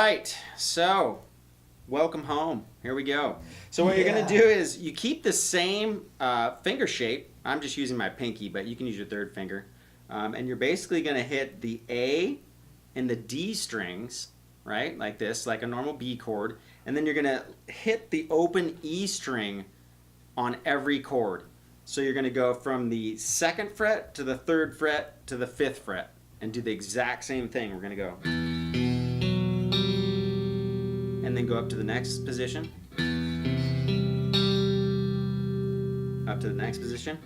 right, so welcome home. Here we go. So what you're going to do is you keep the same finger shape. I'm just using my pinky, but you can use your third finger. And you're basically going to hit the A and the D strings, right, like this, like a normal B chord. And then you're going to hit the open E string on every chord. So you're going to go from the 2nd fret to the 3rd fret to the 5th fret and do the exact same thing. We're going to go. And then go up to the next position. Up to the next position.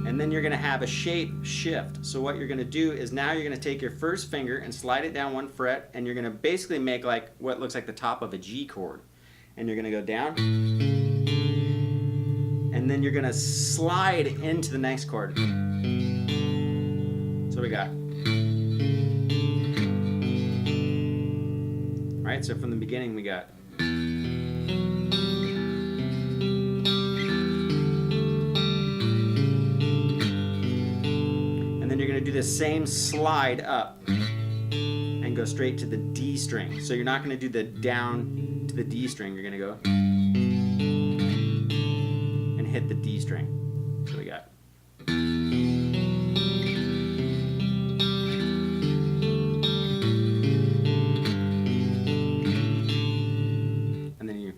And then you're going to have a shape shift. So what you're going to do is now you're going to take your first finger and slide it down 1 fret, and you're going to basically make like what looks like the top of a G chord. And you're going to go down. And then you're going to slide into the next chord. So we got. Alright, so from the beginning we got. And then you're going to do the same slide up and go straight to the D string. So you're not going to do the down to the D string, you're going to go and hit the D string. So we got.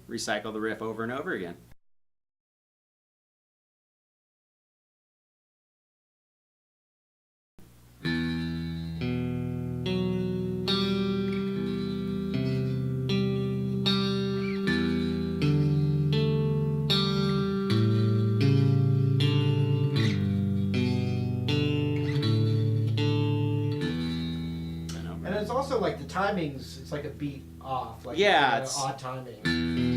Recycle the riff over and over again. And it's also like the timings, it's like a beat off, like yeah, it's odd timing.